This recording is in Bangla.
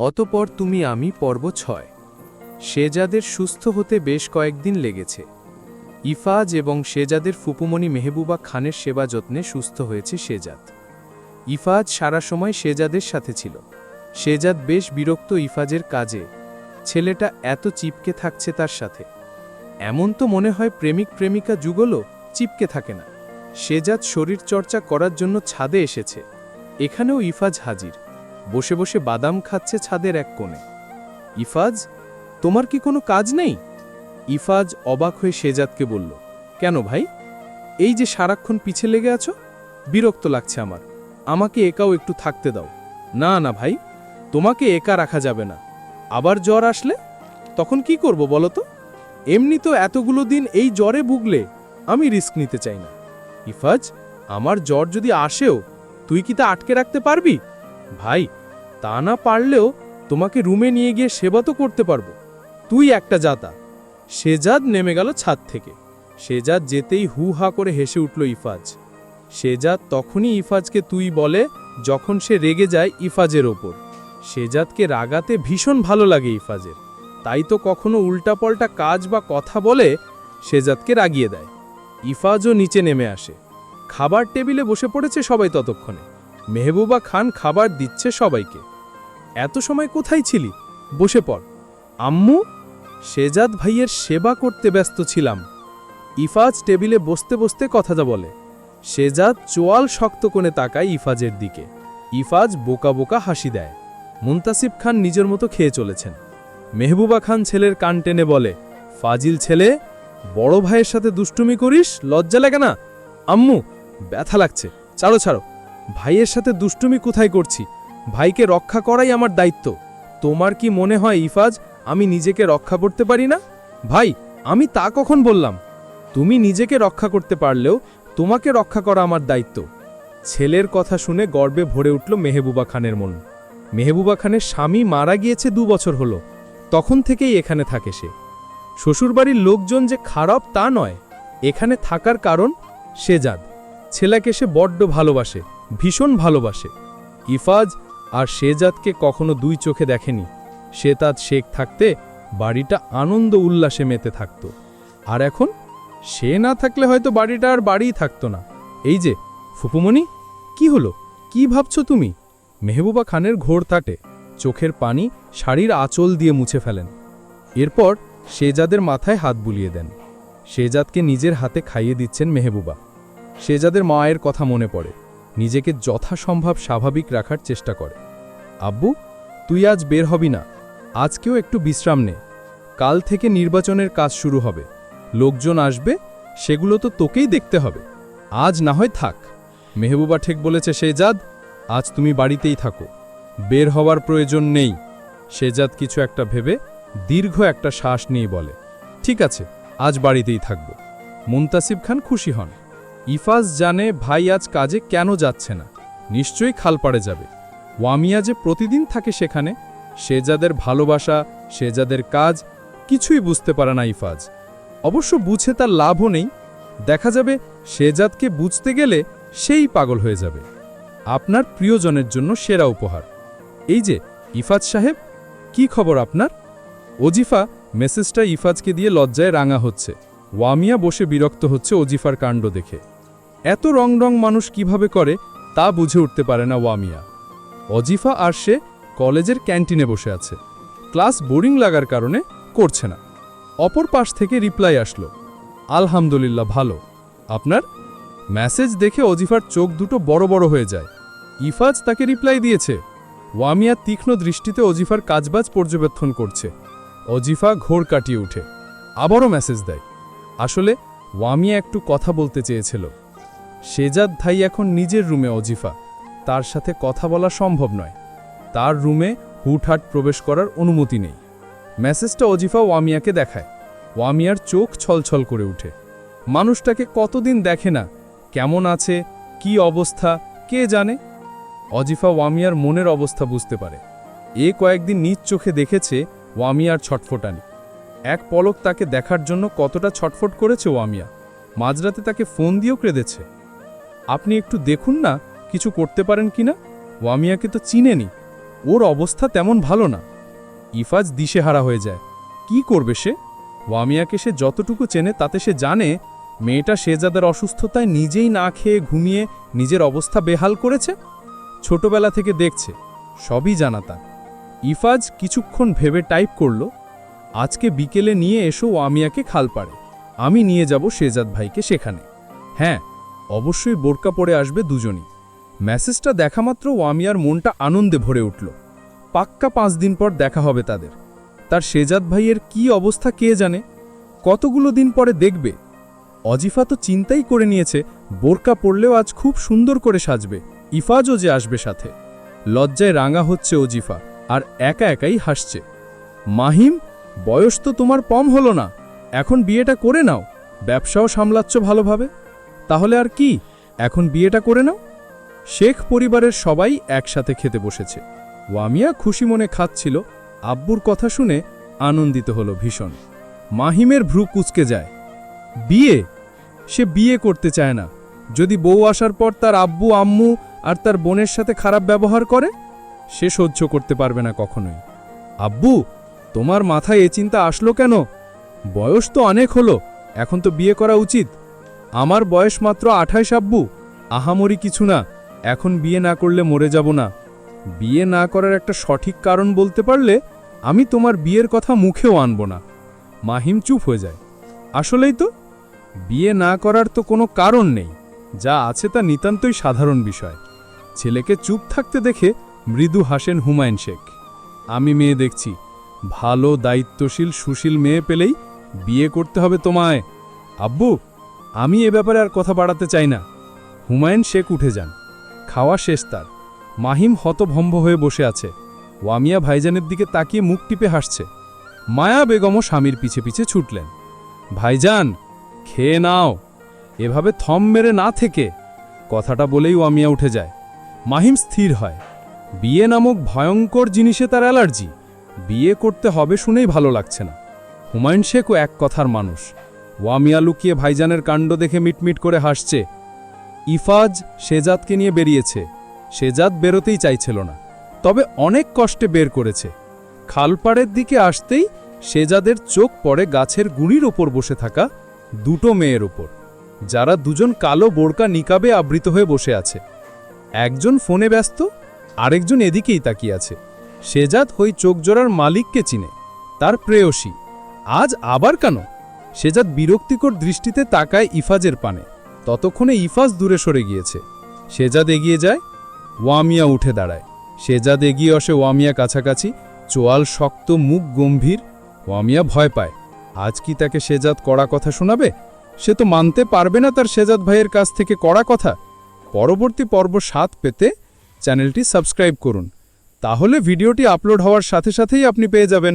অতঃপর তুমি আমি পর্ব ৬। শেজাদের সুস্থ হতে বেশ কয়েকদিন লেগেছে। ইফাজ এবং শেজাদের ফুপুমণি মেহবুবা খানের সেবা যত্নে সুস্থ হয়েছে শেজাদ। ইফাজ সারা সময় শেজাদের সাথে ছিল। শেজাদ বেশ বিরক্ত ইফাজের কাজে। ছেলেটা এত চিপকে থাকছে তার সাথে। এমন তো মনে হয় প্রেমিক প্রেমিকা যুগলও চিপকে থাকে না। শেজাদ শরীর চর্চা করার জন্য ছাদে এসেছে। এখানেও ইফাজ হাজির, বসে বসে বাদাম খাচ্ছে ছাদের এক কোণে। ইফাজ, তোমার কি কোনো কাজ নেই? ইফাজ অবাক হয়ে শেজাদকে বলল, কেন ভাই? এই যে সারাক্ষণ পিছে লেগে আছো, বিরক্ত লাগছে আমার। আমাকে একাও একটু থাকতে দাও। না না ভাই, তোমাকে একা রাখা যাবে না। আবার জ্বর আসলে তখন কি করব বলো তো? এমনি তো এতগুলো দিন এই জ্বরে ভুগলে, আমি রিস্ক নিতে চাই না। ইফাজ, আমার জ্বর যদি আসেও তুই কি তা আটকে রাখতে পারবি? ভাই, তা না পারলেও তোমাকে রুমে নিয়ে গিয়ে সেবা তো করতে পারবো। তুই একটা জাতা। শেজাদ নেমে গেল ছাদ থেকে। শেজাদ যেতেই হু হা করে হেসে উঠল ইফাজ। শেজাদ তখনই ইফাজকে তুই বলে যখন সে রেগে যায় ইফাজের ওপর। শেজাদকে রাগাতে ভীষণ ভালো লাগে ইফাজের, তাই তো কখনো উল্টাপাল্টা কাজ বা কথা বলে শেজাদকে রাগিয়ে দেয়। ইফাজও নিচে নেমে আসে। খাবার টেবিলে বসে পড়েছে সবাই ততক্ষণে। মেহবুবা খান খাবার দিচ্ছে সবাইকে। এত সময় কোথায় ছিলি? বসে পড়। আম্মু, শেজাদ ভাইয়ের সেবা করতে ব্যস্ত ছিলাম। ইফাজ টেবিলে বসতে বসতে কথাটা বলে। শেজাদ চোয়াল শক্ত কোণে তাকায় ইফাজের দিকে। ইফাজ বোকা বোকা হাসি দেয়। মুনতাসিব খান নিজের মতো খেয়ে চলেছেন। মেহবুবা খান ছেলের কান টেনে বলে, ফাজিল ছেলে, বড় ভাইয়ের সাথে দুষ্টুমি করিস, লজ্জা লাগে না? আম্মু, ব্যথা লাগছে, ছাড়ো ছাড়ো। ভাইয়ের সাথে দুষ্টুমি কোথায় করছি? ভাইকে রক্ষা করাই আমার দায়িত্ব। তোমার কি মনে হয় ইফাজ আমি নিজেকে রক্ষা করতে পারি না? ভাই, আমি তা কখন বললাম? তুমি নিজেকে রক্ষা করতে পারলেও তোমাকে রক্ষা করা আমার দায়িত্ব। ছেলের কথা শুনে গর্বে ভরে উঠল মেহবুবা খানের মন। মেহবুবা খানের স্বামী মারা গিয়েছে 2 বছর হলো। তখন থেকেই এখানে থাকে সে। শ্বশুরবাড়ির লোকজন যে খারাপ তা নয়, এখানে থাকার কারণ শেজাদ। ছেলেকে সে বড্ড ভালোবাসে, ভীষণ ভালোবাসে। ইফাজ আর শেজাদকে কখনো 2 চোখে দেখেনি। শেতাদ শেখ থাকতে বাড়িটা আনন্দ উল্লাসে মেতে থাকত। আর এখন সে না থাকলে হয়তো বাড়িটা আর বাড়িই থাকতো না। এই যে ফুপুমণি, কি হলো? কি ভাবছো তুমি? মেহবুবা খানের ঘোর তাটে, চোখের পানি শাড়ির আঁচল দিয়ে মুছে ফেলেন। এরপর শেজাদের মাথায় হাত বুলিয়ে দেন। শেজাদকে নিজের হাতে খাইয়ে দিচ্ছেন মেহবুবা। শেজাদের মায়ের কথা মনে পড়ে। নিজেকে যথাসম্ভব স্বাভাবিক রাখার চেষ্টা করে। আব্বু, তুই আজ বের হবি না। আজকেও একটু বিশ্রাম নে। কাল থেকে নির্বাচনের কাজ শুরু হবে। লোকজন আসবে, সেগুলো তো তোকেই দেখতে হবে। আজ না হয় থাক। মেহবুবা ঠিক বলেছে শেজাদ, আজ তুমি বাড়িতেই থাকো। বের হওয়ার প্রয়োজন নেই। শেজাদ কিছু একটা ভেবে দীর্ঘ একটা শ্বাস নিয়ে বলে, ঠিক আছে, আজ বাড়িতেই থাকব। মুনতাসিব খান খুশি হন। ইফাজ জানে ভাই আজ কাজে কেন যাচ্ছে না। নিশ্চয়ই খালপাড়ে যাবে। ওয়ামিয়া যে প্রতিদিন থাকে সেখানে। শেজাদের ভালোবাসা, শেজাদের কাজ কিছুই বুঝতে পারে না ইফাজ। অবশ্য বুঝে তার লাভও নেই। দেখা যাবে শেজাদকে বুঝতে গেলে সেই পাগল হয়ে যাবে। আপনার প্রিয়জনের জন্য সেরা উপহার। এই যে ইফাজ সাহেব, কি খবর আপনার? ওজিফা মেসেজটা ইফাজকে দিয়ে লজ্জায় রাঙা হচ্ছে। ওয়ামিয়া বসে বিরক্ত হচ্ছে ওজিফার কাণ্ড দেখে। এত রং রং মানুষ কিভাবে করে তা বুঝে উঠতে পারে না ওয়ামিয়া। ওজিফা আর সে কলেজের ক্যান্টিনে বসে আছে। ক্লাস বোরিং লাগার কারণে করছে না। অপর পাশ থেকে রিপ্লাই আসলো, আলহামদুলিল্লাহ ভালো। আপনার? মেসেজ দেখে ওজিফার চোখ দুটো বড় বড় হয়ে যায়। ইফাজ তাকে রিপ্লাই দিয়েছে। ওয়ামিয়া তীক্ষ্ণ দৃষ্টিতে ওজিফার কাজবাজ পর্যবেক্ষণ করছে। ওজিফা ঘোর কাটিয়ে উঠে আবারও মেসেজ দেয়। আসলে ওয়ামিয়া একটু কথা বলতে চেয়েছিল। শেজাদ ভাই এখন নিজের রুমে। ওজিফা, তার সাথে কথা বলা সম্ভব নয়। তার রুমে হুটহাট প্রবেশ করার অনুমতি নেই। মেসেজটা ওজিফা ওয়ামিয়াকে দেখায়। ওয়ামিয়ার চোখ ছলছল করে উঠে। মানুষটাকে কতদিন দেখে না, কেমন আছে, কি অবস্থা কে জানে। ওজিফা ওয়ামিয়ার মনের অবস্থা বুঝতে পারে। কয়েকদিন নিজ চোখে দেখেছে ওয়ামিয়ার ছটফটানি। এক পলক তাকে দেখার জন্য কতটা ছটফট করেছে ওয়ামিয়া। মাঝরাতে তাকে ফোন দিয়েও কেঁদেছে। আপনি একটু দেখুন না কিছু করতে পারেন কিনা। ওয়ামিয়াকে তো চিনেনি। ওর অবস্থা তেমন ভালো না। ইফাজ দিশেহারা হয়ে যায়। কি করবে সে? ওয়ামিয়াকে সে যতটুকু চেনে তাতে সে জানে মেয়েটা শেজাদের অসুস্থতায় নিজেই না খেয়ে ঘুমিয়ে নিজের অবস্থা বেহাল করেছে। ছোটবেলা থেকে দেখছে, সবই জানা তার। ইফাজ কিছুক্ষণ ভেবে টাইপ করল, আজকে বিকেলে নিয়ে এসো ওয়ামিয়াকে খালপাড়ে, আমি নিয়ে যাব শেজাদ ভাইকে সেখানে। হ্যাঁ, অবশ্যই বোরকা পরে আসবে দুজনই। মেসেজটা দেখামাত্র ওয়ামিয়ার মনটা আনন্দে ভরে উঠল। পাক্কা 5 দিন পর দেখা হবে তাদের। তার শেজাদ ভাইয়ের কি অবস্থা কে জানে, কতগুলো দিন পরে দেখবে। অজিফা তো চিন্তাই করে নিয়েছে বোরকা পরলেও আজ খুব সুন্দর করে সাজবে, ইফাজও যে আসবে সাথে। লজ্জায় রাঙা হচ্ছে অজিফা আর একা একাই হাসছে। মাহিম, বয়স তো তোমার কম হলো না, এখন বিয়েটা করে নাও, ব্যবসাও সামলাচ্ছ ভালোভাবে। তাহলে আর কি, এখন বিয়েটা করে নাও। শেখ পরিবারের সবাই একসাথে খেতে বসেছে। ওয়ামিয়া খুশি মনে খাচ্ছিল। আব্বুর কথা শুনে আনন্দিত হলো ভীষণ। মাহিমের ভ্রু কুঁচকে যায়। বিয়ে? সে বিয়ে করতে চায় না। যদি বউ আসার পর তার আব্বু আম্মু আর তার বোনের সাথে খারাপ ব্যবহার করে, সে সহ্য করতে পারবে না কখনোই। আব্বু, তোমার মাথায় এ চিন্তা আসলো কেন? বয়স তো অনেক হলো, এখন তো বিয়ে করা উচিত। আমার বয়স মাত্র 28 আব্বু, আহামরি কিছু না, এখন বিয়ে না করলে মরে যাব না। বিয়ে না করার একটা সঠিক কারণ বলতে পারলে আমি তোমার বিয়ের কথা মুখেও আনব না। মাহিম চুপ হয়ে যায়। আসলেই তো, বিয়ে না করার তো কোনো কারণ নেই, যা আছে তা নিতান্তই সাধারণ বিষয়। ছেলেকে চুপ থাকতে দেখে মৃদু হাসেন হুমায়ুন শেখ। আমি মেয়ে দেখছি, ভালো দায়িত্বশীল সুশীল মেয়ে পেলেই বিয়ে করতে হবে তোমায়। আব্বু, আমি এ ব্যাপারে আর কথা বাড়াতে চাই না। হুমায়ুন শেখ উঠে যান। খাওয়া শেষ তার। মাহিম হতভম্ব হয়ে বসে আছে। ওয়ামিয়া ভাইজানের দিকে তাকিয়ে মুখ টিপে হাসছে। মায়া বেগমও স্বামীর পিছে পিছে ছুটলেন। ভাইজান, খেয়ে নাও, এভাবে থম মেরে না থেকে। কথাটা বলেই ওয়ামিয়া উঠে যায়। মাহিম স্থির হয়। বিয়ে নামক ভয়ঙ্কর জিনিসে তার অ্যালার্জি। বিয়ে করতে হবে শুনেই ভালো লাগছে না। হুমায়ুন শেখও এক কথার মানুষ। ওয়ামিয়া লুকিয়ে ভাইজানের কাণ্ড দেখে মিটমিট করে হাসছে। ইফাজ শেজাদকে নিয়ে বেরিয়েছে। শেজাদ বেরোতেই চাইছিল না, তবে অনেক কষ্টে বের করেছে। খালপাড়ের দিকে আসতেই শেজাদের চোখ পড়ে গাছের গুঁড়ির ওপর বসে থাকা দুটো মেয়ের ওপর, যারা দুজন কালো বোরকা নিকাবে আবৃত হয়ে বসে আছে। একজন ফোনে ব্যস্ত, আরেকজন এদিকেই তাকিয়ে আছে। শেজাদ হই চোখজোড়ার মালিককে চিনে, তার প্রেয়সী। আজ আবার কেন? শেজাদ বিরক্তিকর দৃষ্টিতে তাকায় ইফাজের পানে। ততক্ষণে ইফাজ দূরে সরে গিয়েছে। শেজাদ এগিয়ে যায়, ওয়ামিয়া উঠে দাঁড়ায়। শেজাদ এগিয়ে আসে ওয়ামিয়া কাছাকাছি, চোয়াল শক্ত, মুখ গম্ভীর। ওয়ামিয়া ভয় পায়। আজ কি তাকে শেজাদ কড়া কথা শোনাবে? সে তো মানতে পারবে না তার শেজাদ ভাইয়ের কাছ থেকে কড়া কথা। পরবর্তী পর্ব 7 পেতে চ্যানেলটি সাবস্ক্রাইব করুন, তাহলে ভিডিওটি আপলোড হওয়ার সাথে সাথেই আপনি পেয়ে যাবেন।